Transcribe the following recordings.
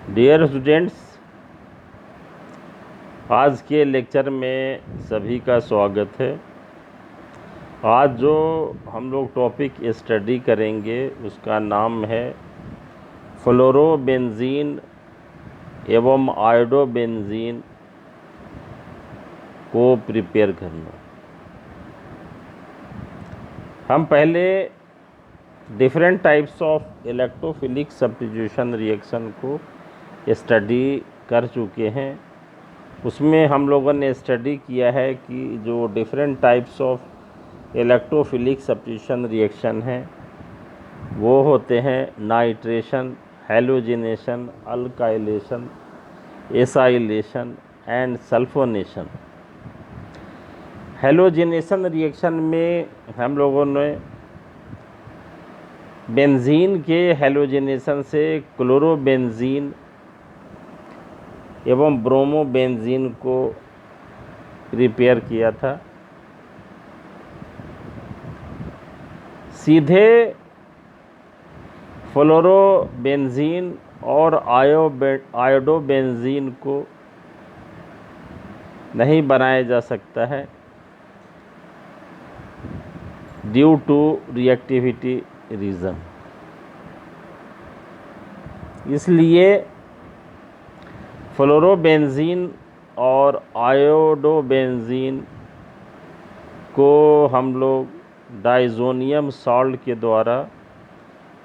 Dear students, आज के lecture में सभी का स्वागत है। आज जो हम लोग टॉपिक स्टडी करेंगे उसका नाम है फ्लोरोबेंजीन एवं आयोडोबेंजीन को प्रिपेयर करना। हम पहले different types of electrophilic substitution reaction को स्टडी कर चुके हैं। उसमें हम लोगों ने स्टडी किया है कि जो different types of electrophilic substitution reaction हैं वो होते हैं nitration, halogenation, alkylation, acylation and sulphonation. Halogenation reaction में हम लोगों ने बेंजीन के हैलोजिनेशन से क्लोरोबेंजीन एवं ब्रोमोबेंजीन को प्रिपेयर किया था। सीधे फ्लोरोबेंजीन और आयोडोबेंजीन को नहीं बनाया जा सकता है ड्यू टू रिएक्टिविटी रीज़न। इसलिए फ्लोरोबेंजीन और आयोडोबेंजीन को हम लोग डाइज़ोनियम सॉल्ट के द्वारा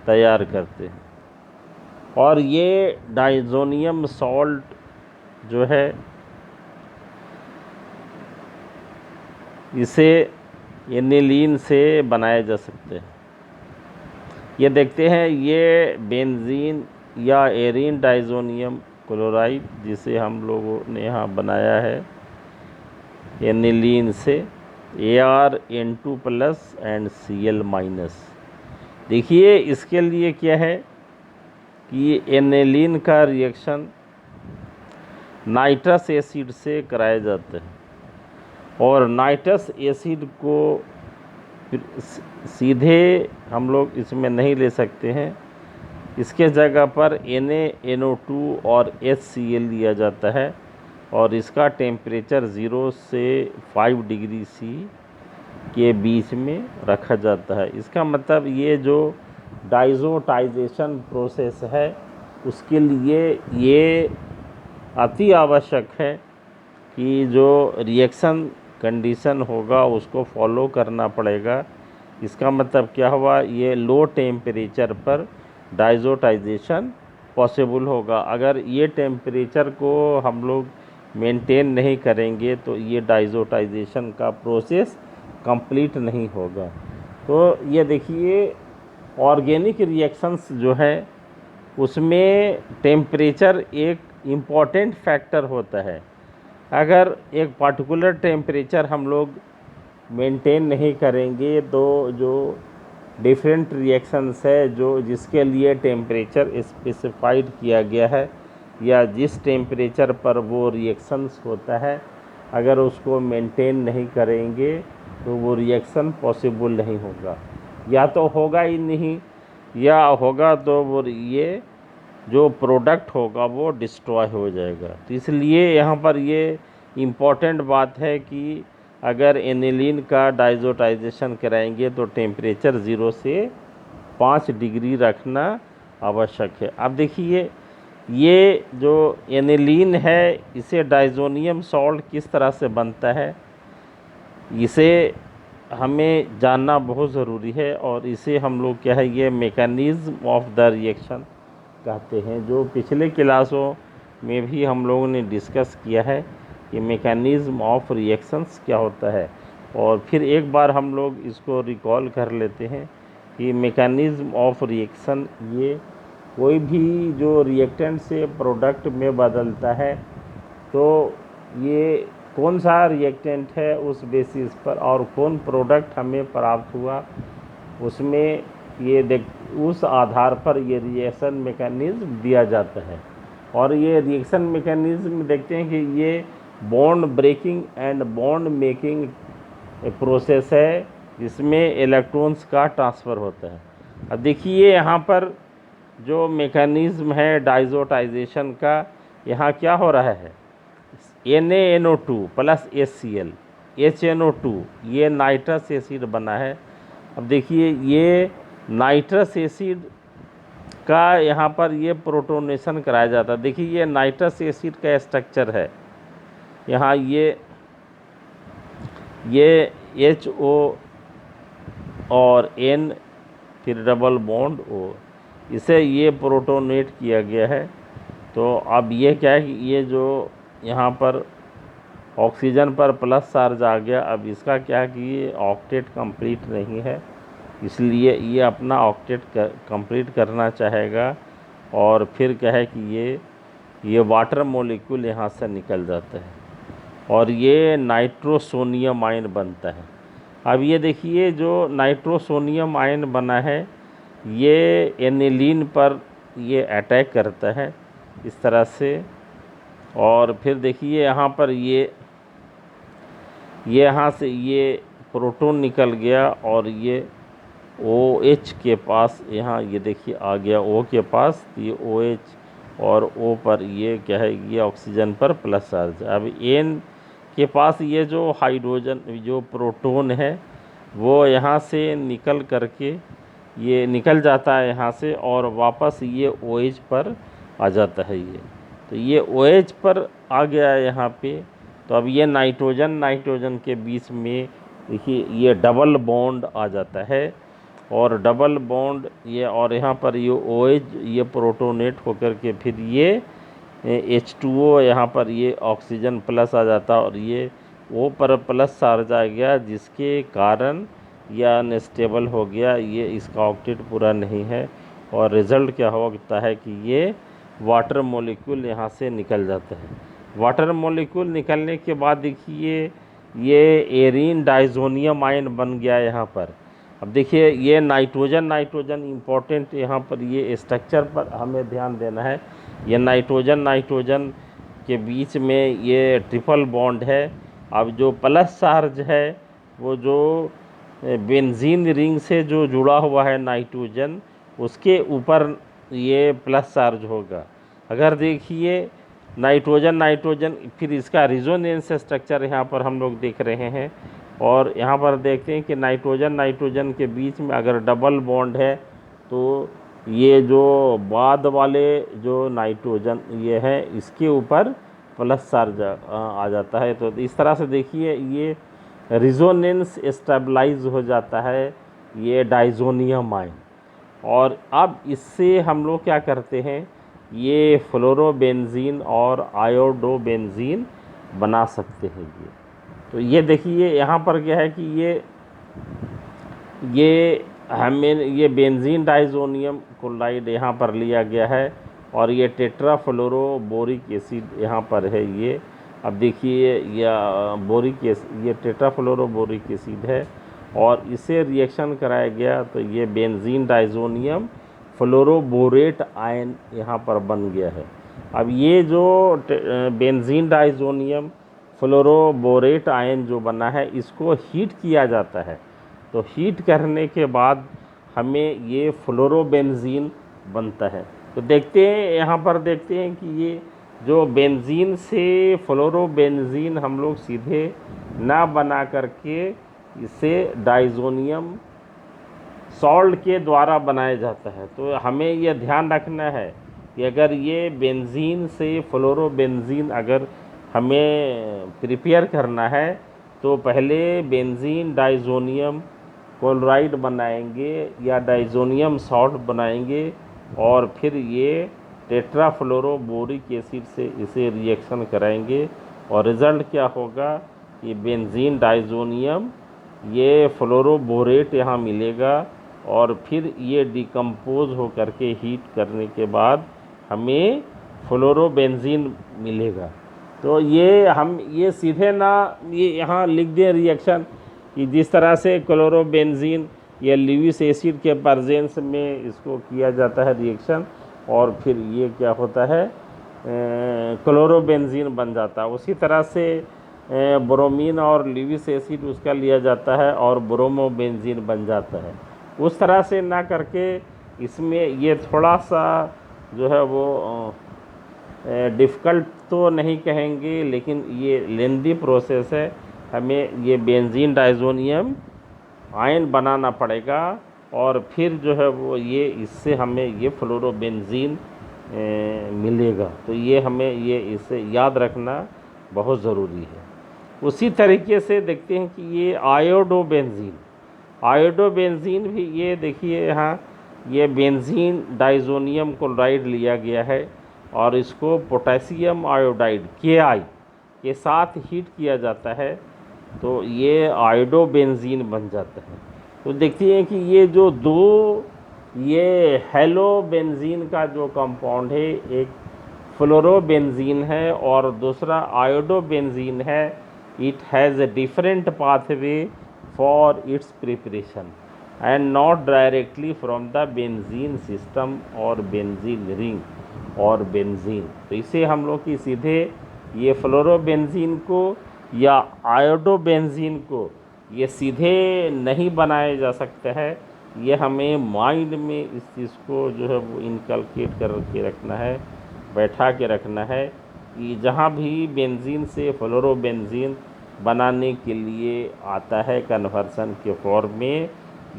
तैयार करते हैं और ये डाइज़ोनियम सॉल्ट जो है इसे एनिलीन से बनाए जा सकते हैं। ये देखते हैं, ये बेंजीन या एरीन डाइज़ोनियम क्लोराइड जिसे हम लोगों ने यहाँ बनाया है एनिलीन से ArN2+ एंड Cl-। देखिए इसके लिए क्या है कि एनिलीन का रिएक्शन नाइट्रस एसिड से कराया जाता है और नाइट्रस एसिड को सीधे हम लोग इसमें नहीं ले सकते हैं। इसके जगह पर NaNO2 और HCl लिया जाता है और इसका टेम्परेचर 0 से 5 डिग्री C के बीच में रखा जाता है। इसका मतलब ये जो डाइज़ोटाइजेशन प्रोसेस है उसके लिए ये अति आवश्यक है कि जो रिएक्शन कंडीशन होगा उसको फॉलो करना पड़ेगा। इसका मतलब क्या हुआ, ये लो टेम्परेचर पर डाइज़ोटाइजेशन पॉसिबल होगा। अगर ये टेम्परेचर को हम लोग मेंटेन नहीं करेंगे तो ये डाइज़ोटाइजेशन का प्रोसेस कंप्लीट नहीं होगा। तो ये देखिए ऑर्गेनिक रिएक्शंस जो है उसमें टेम्परेचर एक इम्पॉर्टेंट फैक्टर होता है। अगर एक पर्टिकुलर टेम्परेचर हम लोग मेंटेन नहीं करेंगे तो जो डिफरेंट रिएक्शंस है जो जिसके लिए टेम्परेचर स्पेसिफाइड किया गया है या जिस टेम्परेचर पर वो रिएक्शंस होता है, अगर उसको मेंटेन नहीं करेंगे तो वो रिएक्शन पॉसिबल नहीं होगा, या तो होगा ही नहीं या होगा तो वो ये जो प्रोडक्ट होगा वो डिस्ट्रॉय हो जाएगा। तो इसलिए यहाँ पर ये इम्पॉर्टेंट बात है कि अगर एनिलीन का डाइज़ोटाइजेशन कराएंगे तो टेम्परेचर 0 से 5 डिग्री रखना आवश्यक है। अब देखिए ये जो एनिलीन है इसे डाइज़ोनियम सॉल्ट किस तरह से बनता है इसे हमें जानना बहुत ज़रूरी है और इसे हम लोग क्या है ये मैकेनिज़्म ऑफ द रिएक्शन कहते हैं, जो पिछले क्लासों में भी हम लोगों ने डिस्कस किया है कि मैकेनिज़्म ऑफ रिएक्शंस क्या होता है। और फिर एक बार हम लोग इसको रिकॉल कर लेते हैं कि मैकेनिज़्म ऑफ रिएक्शन ये कोई भी जो रिएक्टेंट से प्रोडक्ट में बदलता है तो ये कौन सा रिएक्टेंट है उस बेसिस पर और कौन प्रोडक्ट हमें प्राप्त हुआ उसमें ये उस आधार पर ये रिएक्शन मैकेनिज़्म दिया जाता है। और ये रिएक्शन मैकेनिज़्म देखते हैं कि ये bond breaking and bond making process है जिसमें इलेक्ट्रॉन्स का ट्रांसफ़र होता है। अब देखिए यहाँ पर जो मेकनिज़्म है डाइज़ोटाइजेशन का, यहाँ क्या हो रहा है, NaNO2 प्लस HCl HNO2, ये नाइट्रस एसिड बना है। अब देखिए ये नाइट्रस एसिड का यहाँ पर ये प्रोटोनेशन कराया जाता है। देखिए ये नाइट्रस एसिड का स्ट्रक्चर है, यहाँ ये HO और N फिर डबल बॉन्ड O, इसे ये प्रोटोनेट किया गया है। तो अब ये क्या है कि ये जो यहाँ पर ऑक्सीजन पर प्लस चार्ज आ गया, अब इसका क्या है कि ये ऑक्टेट कंप्लीट नहीं है, इसलिए ये अपना ऑक्टेट कंप्लीट करना चाहेगा और फिर क्या है कि ये वाटर मॉलिक्यूल यहाँ से निकल जाता है और ये नाइट्रोसोनियम आयन बनता है। अब ये देखिए जो नाइट्रोसोनियम आयन बना है ये एनिलीन पर ये अटैक करता है इस तरह से, और फिर देखिए यहाँ पर ये यहाँ से ये प्रोटॉन निकल गया और ये OH के पास, यहाँ ये देखिए आ गया O के पास, ये OH और O पर ये क्या है, ये ऑक्सीजन पर प्लस चार्ज। अब N के पास ये जो हाइड्रोजन जो प्रोटॉन है वो यहाँ से निकल करके ये निकल जाता है यहाँ से और वापस ये OH पर आ जाता है। तो ये OH पर आ गया है यहाँ पे। तो अब ये नाइट्रोजन के बीच में देखिए ये डबल बॉन्ड आ जाता है और डबल बॉन्ड ये, और यहाँ पर ये OH ये प्रोटोनेट होकर के फिर ये H2O यहाँ पर ये ऑक्सीजन प्लस आ जाता और ये O पर प्लस चार्ज आ गया, जिसके कारण यह अनस्टेबल हो गया, ये इसका ऑक्टेट पूरा नहीं है और रिज़ल्ट क्या होता है कि ये वाटर मॉलिक्यूल यहाँ से निकल जाता है। वाटर मॉलिक्यूल निकलने के बाद देखिए ये एरीन डाइज़ोनियम आयन बन गया यहाँ पर। अब देखिए ये नाइट्रोजन इम्पोर्टेंट, यहाँ पर ये स्ट्रक्चर पर हमें ध्यान देना है। ये नाइट्रोजन के बीच में ये ट्रिपल बॉन्ड है। अब जो प्लस चार्ज है वो जो बेंजीन रिंग से जो जुड़ा हुआ है नाइट्रोजन, उसके ऊपर ये प्लस चार्ज होगा। अगर देखिए नाइट्रोजन फिर इसका रिजोनेंस स्ट्रक्चर यहाँ पर हम लोग देख रहे हैं और यहाँ पर देखते हैं कि नाइट्रोजन के बीच में अगर डबल बॉन्ड है तो ये जो बाद वाले जो नाइट्रोजन ये है इसके ऊपर प्लस चार्ज आ जाता है। तो इस तरह से देखिए ये रिजोनेंस स्टेबलाइज हो जाता है ये डाइज़ोनियम आयन। और अब इससे हम लोग क्या करते हैं, ये फ्लोरोबेंजीन और आयोडोबेंजीन बना सकते हैं। तो ये देखिए यहाँ पर क्या है कि ये बेंजीन डाइज़ोनियम क्लोराइड यहाँ पर लिया गया है और ये टेट्राफ्लोरोबोरिक एसिड यहाँ पर है ये। अब देखिए ये टेट्राफ्लोरोबोरिक एसिड है और इसे रिएक्शन कराया गया तो ये बेंजीन डाइज़ोनियम फ्लोरोबोरेट आयन यहाँ पर बन गया है। अब ये जो बेंजीन डाइज़ोनियम फ्लोरोबोरेट आयन जो बना है इसको हीट किया जाता है। तो हीट करने के बाद हमें ये फ्लोरोबेंजीन बनता है। तो देखते हैं यहाँ पर देखते हैं कि ये जो बेंजीन से फ्लोरोबेंजीन हम लोग सीधे ना बना करके इसे डाइज़ोनियम सॉल्ट के द्वारा बनाया जाता है। तो हमें यह ध्यान रखना है कि अगर ये बेंजीन से फ्लोरोबेंजीन अगर हमें प्रिपेयर करना है तो पहले बेंजीन डाइज़ोनियम क्लोराइड बनाएंगे या डाइज़ोनियम सॉल्ट बनाएंगे और फिर ये टेट्राफ्लोरोबोरिक एसिड से इसे रिएक्शन कराएंगे और रिज़ल्ट क्या होगा कि बेंजीन डाइज़ोनियम ये फ्लोरोबोरेट यहाँ मिलेगा और फिर ये डिकम्पोज हो करके हीट करने के बाद हमें फ्लोरोबेंजीन मिलेगा। तो ये सीधे ना ये यहाँ लिख दें रिएक्शन कि जिस तरह से क्लोरोबेंजीन या ल्यूइस एसिड के प्रेजेंस में इसको किया जाता है रिएक्शन और फिर ये क्या होता है क्लोरोबेंजीन बन जाता है। उसी तरह से ब्रोमीन और ल्यूइस एसिड उसका लिया जाता है और ब्रोमोबेंजीन बन जाता है। उस तरह से ना करके इसमें ये थोड़ा सा जो है वो डिफ़िकल्ट तो नहीं कहेंगे, लेकिन ये लेंदी प्रोसेस है। हमें ये बेंजीन डाइज़ोनियम आयन बनाना पड़ेगा और फिर जो है वो ये इससे हमें ये फ्लोरोबेंजीन मिलेगा। तो ये हमें ये इसे याद रखना बहुत ज़रूरी है। उसी तरीके से देखते हैं कि ये आयोडोबेंजीन भी ये देखिए यहाँ ये बेंजीन डाइज़ोनियम क्लोराइड लिया गया है और इसको पोटेशियम आयोडाइड Ki के साथ हीट किया जाता है तो ये आयोडोबेंजीन बन जाता है। तो देखते हैं कि ये जो दो ये हेलोबेंजीन का जो कंपाउंड है, एक फ्लोरोबेंजीन है और दूसरा आयोडोबेंजीन है। It has a different pathway for its preparation and not directly from the benzene system or benzene ring और बेंजीन। तो इसे हम लोग की सीधे ये फ्लोरोबेंजीन को या आयोडोबेंजीन को ये सीधे नहीं बनाया जा सकता है। ये हमें माइंड में इस चीज़ को जो है वो इनकलकेट करके रखना है, बैठा के रखना है कि जहाँ भी बेंजीन से फ्लोरोबेंजीन बनाने के लिए आता है कन्वर्सन के फॉर्म में,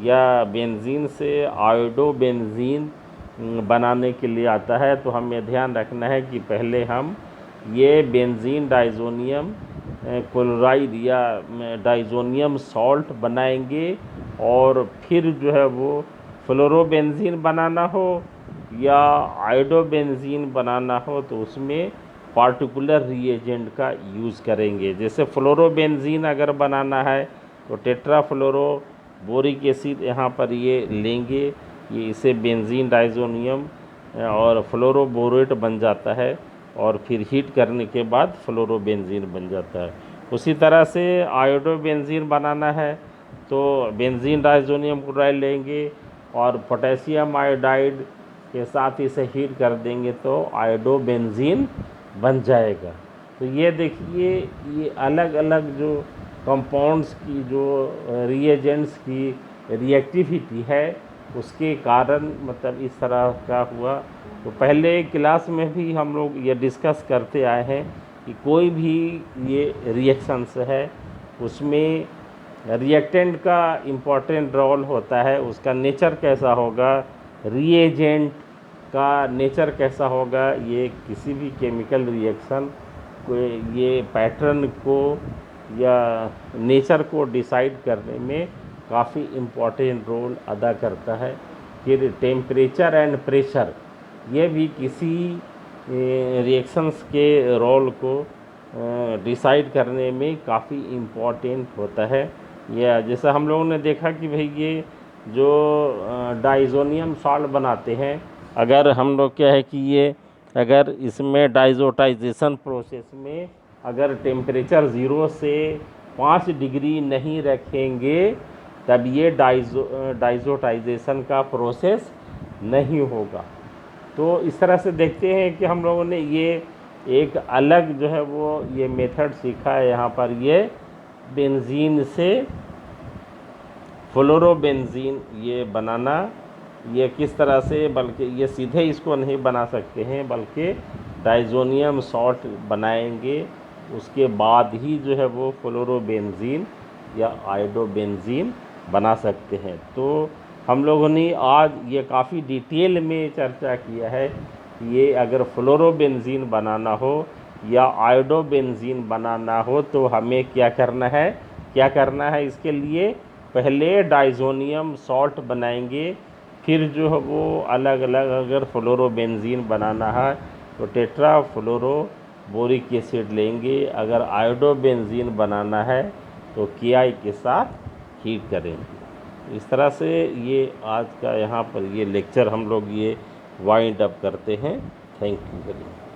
या बेंजीन से आयोडोबेंजीन बनाने के लिए आता है, तो हमें ध्यान रखना है कि पहले हम ये बेंजीन डाइज़ोनियम क्लोराइड या डाइज़ोनियम सॉल्ट बनाएंगे और फिर जो है वो फ्लोरोबेंजीन बनाना हो या आयोडोबेंजीन बनाना हो तो उसमें पार्टिकुलर रिएजेंट का यूज़ करेंगे। जैसे फ्लोरोबेंजीन अगर बनाना है तो टेट्राफ्लोरो बोरिक एसिड यहाँ पर ये लेंगे, ये इसे बेंजीन डाइज़ोनियम और फ्लोरोबोरेट बन जाता है और फिर हीट करने के बाद फ्लोरोबेंजीन बन जाता है। उसी तरह से आयोडोबेंजीन बनाना है तो बेंजीन डाइज़ोनियम क्लोराइड लेंगे और पोटेशियम आयोडाइड के साथ इसे हीट कर देंगे तो आयोडोबेंजीन बन जाएगा। तो ये देखिए ये अलग अलग जो कंपाउंड्स की जो रिएजेंट्स की रिएक्टिविटी है उसके कारण मतलब इस तरह का हुआ। तो पहले क्लास में भी हम लोग ये डिस्कस करते आए हैं कि कोई भी ये रिएक्शंस है उसमें रिएक्टेंट का इम्पोर्टेंट रोल होता है, उसका नेचर कैसा होगा, रिएजेंट का नेचर कैसा होगा। ये किसी भी केमिकल रिएक्शन को ये पैटर्न को या नेचर को डिसाइड करने में काफ़ी इम्पोर्टेंट रोल अदा करता है। फिर टेम्परेचर एंड प्रेशर ये भी किसी रिएक्शंस के रोल को डिसाइड करने में काफ़ी इम्पोर्टेंट होता है। या जैसा हम लोगों ने देखा कि भाई ये जो डाइज़ोनियम सॉल्ट बनाते हैं, अगर हम लोग क्या है कि ये अगर इसमें डाइज़ोटाइजेशन प्रोसेस में अगर टेम्परेचर 0 से 5 डिग्री नहीं रखेंगे तब ये डाइज़ोटाइजेशन का प्रोसेस नहीं होगा। तो इस तरह से देखते हैं कि हम लोगों ने ये एक अलग जो है वो ये मेथड सीखा है। यहाँ पर ये बेंजीन से फ्लोरोबेंजीन ये बनाना, ये किस तरह से, बल्कि ये सीधे इसको नहीं बना सकते हैं बल्कि डाइज़ोनियम सॉल्ट बनाएंगे, उसके बाद ही जो है वो फ्लोरोबेंजीन या आयोडोबेंजीन बना सकते हैं। तो हम लोगों ने आज ये काफ़ी डिटेल में चर्चा किया है कि ये अगर फ्लोरोबेंजीन बनाना हो या आयोडोबेंजीन बनाना हो तो हमें क्या करना है इसके लिए पहले डाइज़ोनियम सॉल्ट बनाएंगे, फिर जो है वो अलग अलग अगर फ्लोरोबेंजीन बनाना है तो टेट्राफ्लोरो बोरिक एसिड लेंगे, अगर आयोडोबेंजीन बनाना है तो Ki के साथ हीट करेंगे। इस तरह से ये आज का यहाँ पर ये लेक्चर हम लोग ये वाइंड अप करते हैं। Thank you very much.